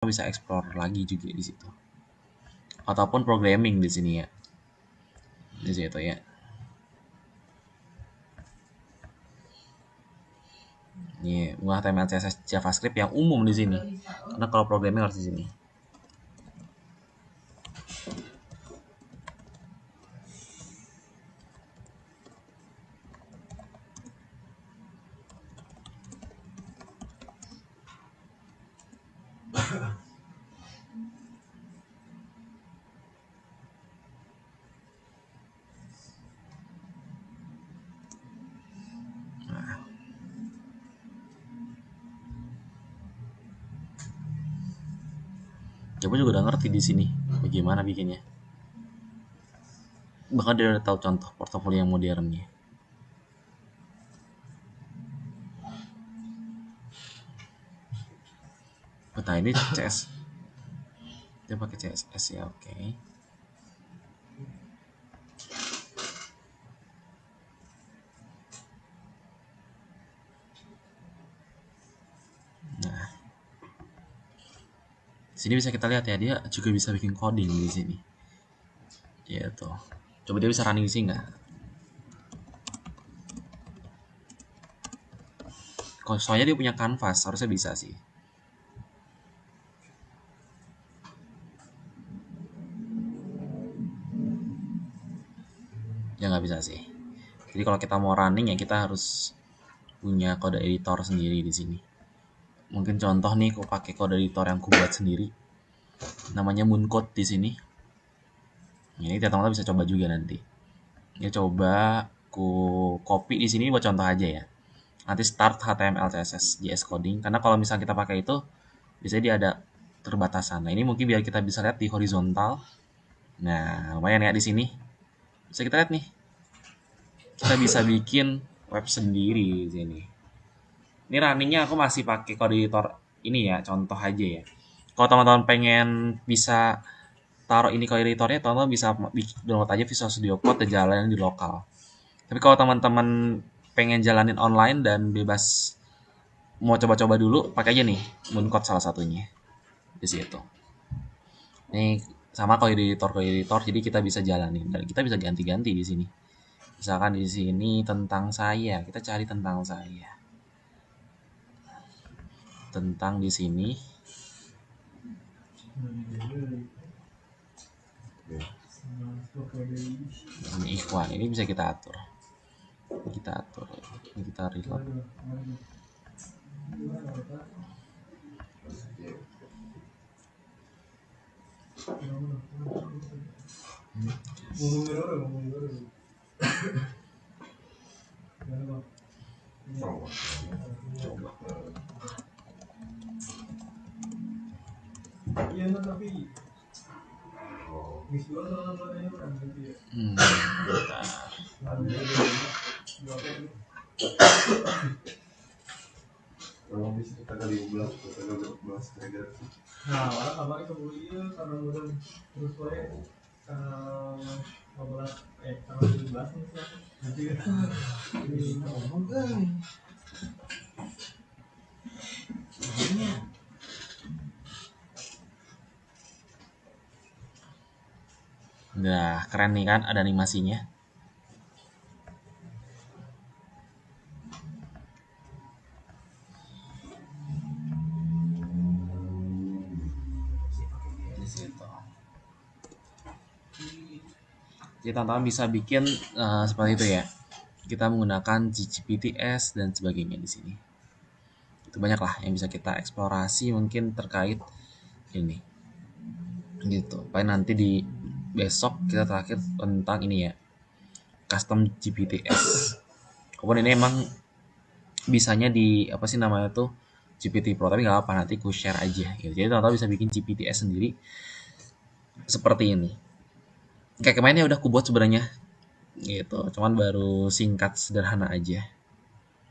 bisa explore lagi juga di situ. Ataupun programming di sini ya. Di situ ya. Ini HTML, CSS, JavaScript yang umum di sini. Karena kalau programming harus di sini. Coba juga udah ngerti di sini bagaimana bikinnya. Bahkan dia udah tahu contoh portofolio yang modernnya. Nah ini CS. Dia pakai CSS ya, oke. Nah, sini bisa kita lihat ya, dia juga bisa bikin coding di sini. Ya tuh. Coba dia bisa running di sini nggak? Soalnya dia punya canvas, harusnya bisa sih. Ya nggak bisa sih. Jadi kalau kita mau running ya kita harus punya kode editor sendiri di sini. Mungkin contoh nih, aku pakai kode editor yang aku buat sendiri. Namanya Mooncode di sini. Ini teman-teman bisa coba juga nanti. Ya coba aku copy di sini buat contoh aja ya. Nanti start HTML, CSS, JS coding. Karena kalau misalnya kita pakai itu, biasanya dia ada terbatasan. Nah ini mungkin biar kita bisa lihat di horizontal. Nah lumayan ya di sini. Bisa kita lihat nih. Kita bisa bikin web sendiri di sini. Ini runningnya aku masih pakai kode editor ini ya, contoh aja ya. Kalau teman-teman pengen bisa taruh ini kode editornya, teman-teman bisa download aja Visual Studio Code dan jalanin di lokal. Tapi kalau teman-teman pengen jalanin online dan bebas mau coba-coba dulu, pakai aja nih Mooncode salah satunya di situ. Ini sama kode editor, jadi kita bisa jalanin dan kita bisa ganti-ganti di sini. Misalkan di sini tentang saya, kita cari tentang saya. Tentang di sini. Ini ikhwan, ini bisa kita atur. Ini kita reload. Coba. Nah, keren nih kan, ada animasinya. Di situ. Jadi teman-teman bisa bikin seperti itu ya. Kita menggunakan GPTs dan sebagainya di sini. Itu banyak lah yang bisa kita eksplorasi mungkin terkait ini. Gitu. Paling nanti di besok kita terakhir tentang ini ya, custom GPTs. Kemudian ini emang bisanya di apa sih namanya tuh GPT Pro, tapi nggak apa, nanti ku share aja gitu. Jadi teman-teman bisa bikin GPTs sendiri seperti ini. Kayak kemarinnya udah ku buat sebenarnya gitu, cuman baru singkat sederhana aja.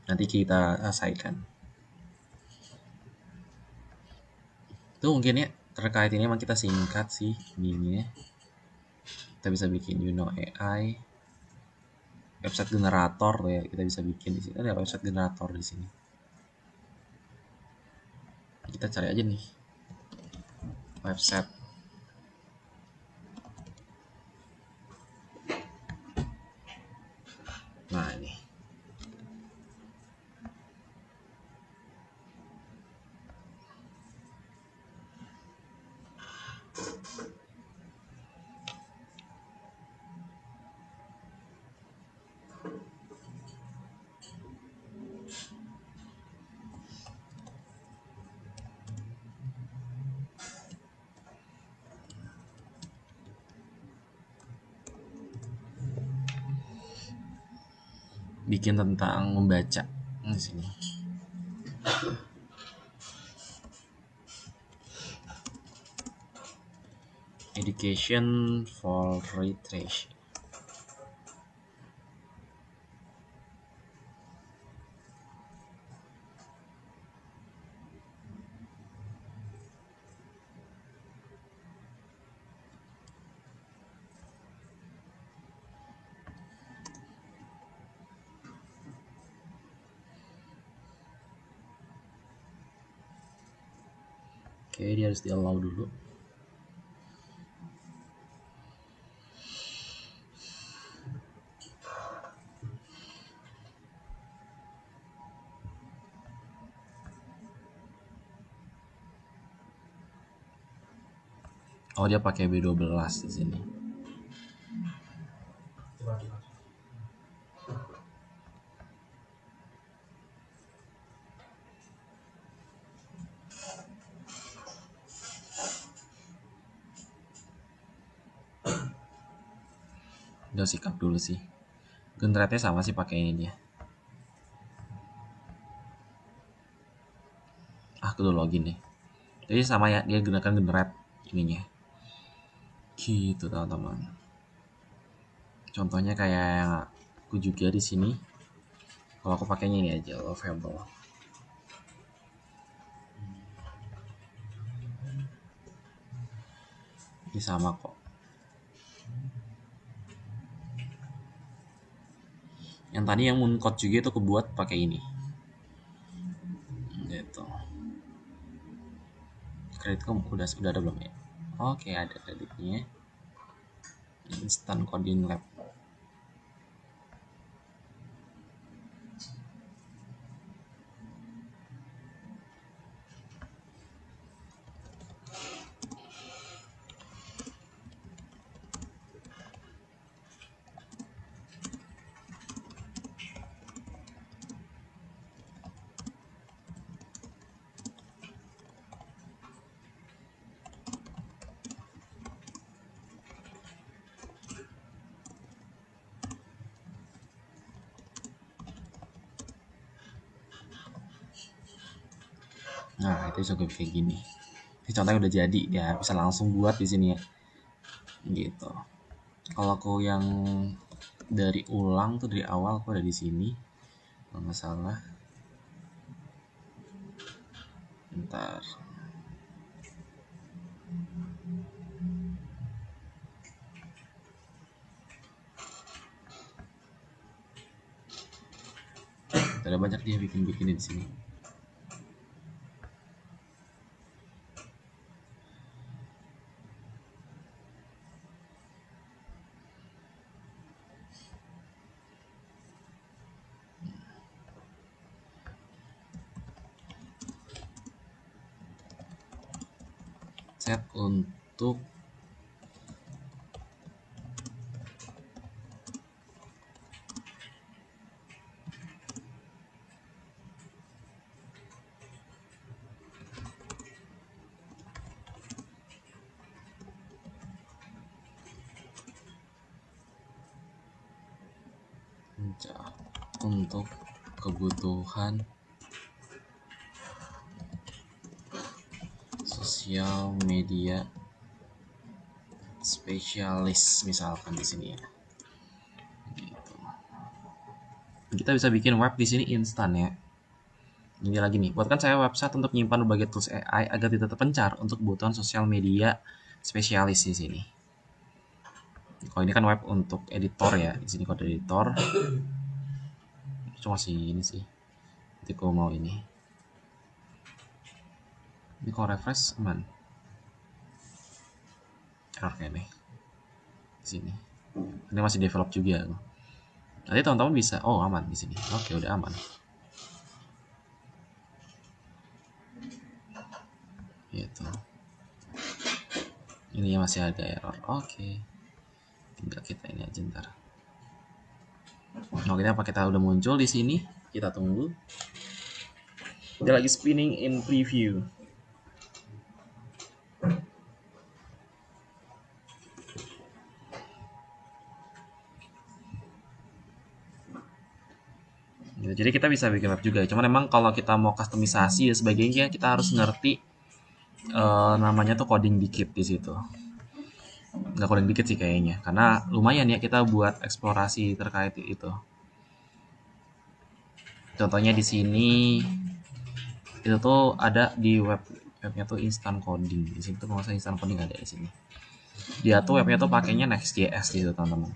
Nanti kita selesaikan. Itu mungkin ya terkait ini emang kita singkat sih ini. Kita bisa bikin AI website generator ya, kita bisa bikin di sini. Ada website generator di sini. Kita cari aja nih. website. Nah ini. Bikin tentang membaca di sini. Education for literacy. Oke, dia harus di allow dulu. Oh, dia pakai B12 di sini. Udah sikap dulu sih. Generate sama sih pakai ini dia. Kudu login deh. Jadi sama ya, dia gunakan generate ininya. Gitu teman-teman. Contohnya kayak yang aku juga di sini. Kalau aku pakainya ini aja, lovable. Ini sama kok. Yang tadi yang Mooncode juga itu aku buat pakai ini. Gitu. Kredit kamu udah ada belum ya? Oke, ada kreditnya. Instant Coding Lab. Nah, itu juga kayak gini. Ini contohnya udah jadi, ya bisa langsung buat di sini ya. Gitu. Kalau aku yang dari ulang tuh dari awal aku ada di sini. Kalau nggak salah. Bentar. Ada banyak dia bikin-bikin di sini. Set untuk untuk kebutuhan sosial media spesialis misalkan di sini ya. Gitu. Kita bisa bikin web di sini instan ya. Ini lagi nih, buatkan saya website untuk menyimpan berbagai tools AI agar tidak terpencar untuk kebutuhan sosial media spesialis di sini. Kalau ini kan web untuk editor ya, di sini kode editor. Cuma sih ini sih. Nanti kalau mau ini. Ini kalau refresh aman. error kayak nih di sini. Ini masih develop juga. Nanti teman-teman bisa, oh aman di sini. Oke, udah aman. Gitu. Ini masih ada error. Oke. Tinggal kita ini aja ntar. Oke, apa kita udah muncul di sini? Kita tunggu. Dia lagi spinning in preview. Gitu. Jadi kita bisa bikin web juga. Cuman emang kalau kita mau customisasi dan sebagainya, kita harus ngerti namanya tuh coding dikit di situ. Nggak coding dikit sih kayaknya, karena lumayan ya kita buat eksplorasi terkait itu. Contohnya di sini itu tuh ada di webnya tuh instant coding. Di sini tuh kalau instant coding ada di sini. Dia tuh webnya tuh pakainya Next.js gitu teman-teman.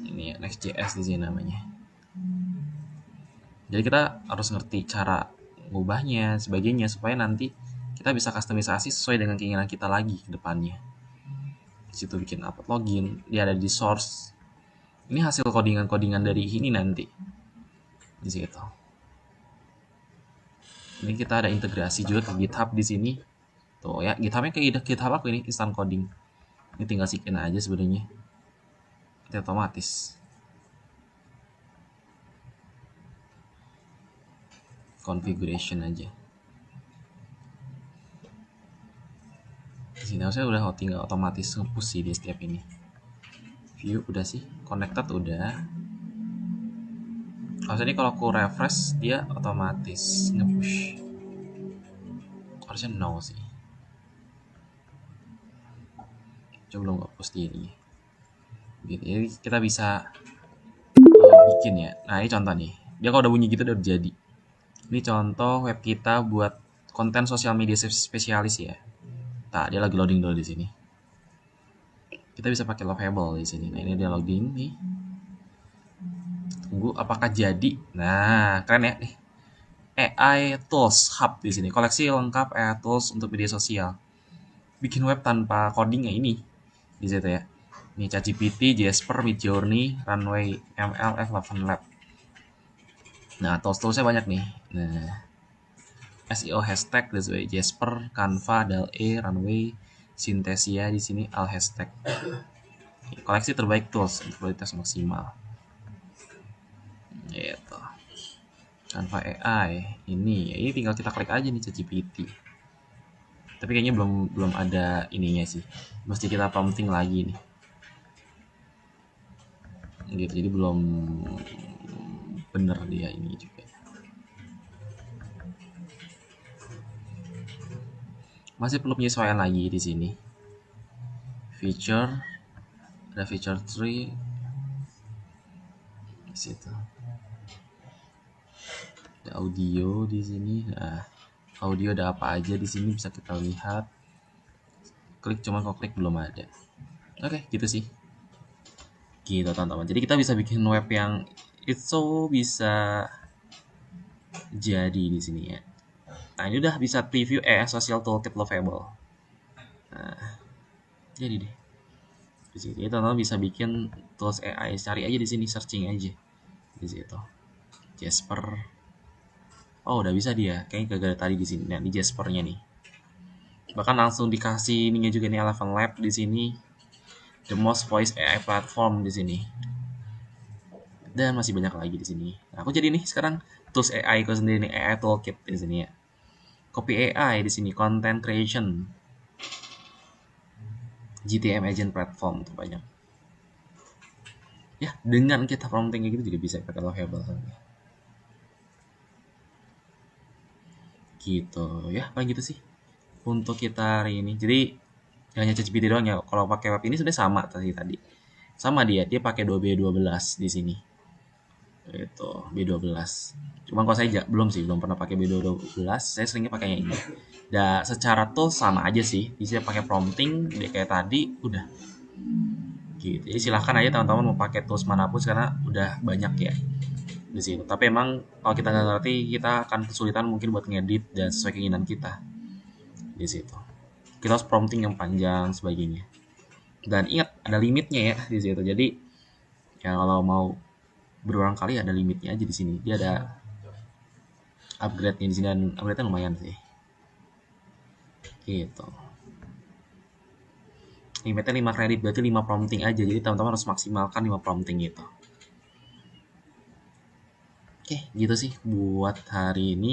Ini ya Next.js di sini namanya. Jadi kita harus ngerti cara ngubahnya, sebagainya supaya nanti kita bisa customisasi sesuai dengan keinginan kita lagi ke depannya. Di situ bikin upload login, dia ada di source. Ini hasil codingan dari ini nanti. Di situ. Ini kita ada integrasi juga ke GitHub di sini. Tuh ya, GitHubnya kayak GitHub aku ini instant coding. Ini tinggal sikin aja sebenarnya. Itu otomatis. Configuration aja. Di sini harusnya udah tinggal otomatis nge-push sih di setiap ini. View udah sih, connected udah. Harusnya ini kalau aku refresh dia otomatis nge-push. Harusnya no sih. Coba belum nge-push di ini. Gitu. Jadi kita bisa bikin ya. Nah ini contoh nih. Dia kalau udah bunyi gitu udah jadi. Ini contoh web kita buat konten sosial media spesialis ya. Nah, dia lagi loading dulu di sini. Kita bisa pakai Lovable di sini. Nah, ini dia loading nih. Tunggu apakah jadi. Nah, keren ya nih. AI Tools Hub di sini. Koleksi lengkap AI Tools untuk media sosial. Bikin web tanpa coding ya ini. Di situ ya. Ini ChatGPT, Jasper, Midjourney, Runway, ML, F11 Lab. Nah, tools-toolsnya banyak nih. Nah, SEO hashtag, Jasper, Canva, DALL-E, Runway, Synthesia di sini al hashtag. Koleksi terbaik tools untuk kualitas maksimal. Gitu. Canva AI ini tinggal kita klik aja nih ChatGPT. Tapi kayaknya belum ada ininya sih. Mesti kita prompting lagi nih. Gitu. Jadi belum bener dia ini juga. Masih perlu penyesuaian lagi di sini. Feature, ada feature tree di situ. Ada audio di sini. Nah, audio ada apa aja di sini bisa kita lihat. Klik cuman kalau klik belum ada. Oke, gitu sih. Gitu teman-teman. Jadi kita bisa bikin web yang itu bisa jadi di sini ya. Nah, ini udah bisa preview AI Social Toolkit Lovable. Nah, jadi deh. Di sini teman-teman bisa bikin tools AI, cari aja di sini, searching aja di situ. Jasper. Oh, udah bisa dia. Kayaknya kagak ada tadi di sini. Nah, di Jaspernya nih. Bahkan langsung dikasih ininya juga nih 11 Lab di sini. The most voice AI platform di sini. Dan masih banyak lagi di sini. Nah, aku jadi nih sekarang tools AI ku sendiri nih, AI Toolkit di sini ya. Copy AI di sini, content creation, GTM agent platform tuh banyak. Ya, dengan kita prompting gitu juga bisa pakai Lovable gitu ya, paling gitu sih untuk kita hari ini. Jadi hanya ChatGPT doang ya. Kalau pakai web ini sudah sama tadi. Sama dia pakai 2B12 di sini. Itu B12. Cuman kalau saya belum pernah pakai B12. Saya seringnya pakainya ini. Dan secara tool sama aja sih. Bisa pakai prompting dia kayak tadi udah. Gitu. Jadi silahkan aja teman-teman mau pakai tools manapun karena udah banyak ya di situ. Tapi emang kalau kita nggak ngerti kita akan kesulitan mungkin buat ngedit dan sesuai keinginan kita di situ. kita harus prompting yang panjang sebagainya. Dan ingat ada limitnya ya di situ. Jadi ya kalau mau berulang kali ada limitnya aja di sini. Dia ada upgrade-nya di sini dan upgrade-nya lumayan sih. Gitu. Limitnya 5 kredit berarti 5 prompting aja. Jadi teman-teman harus maksimalkan 5 prompting itu. Oke, gitu sih buat hari ini.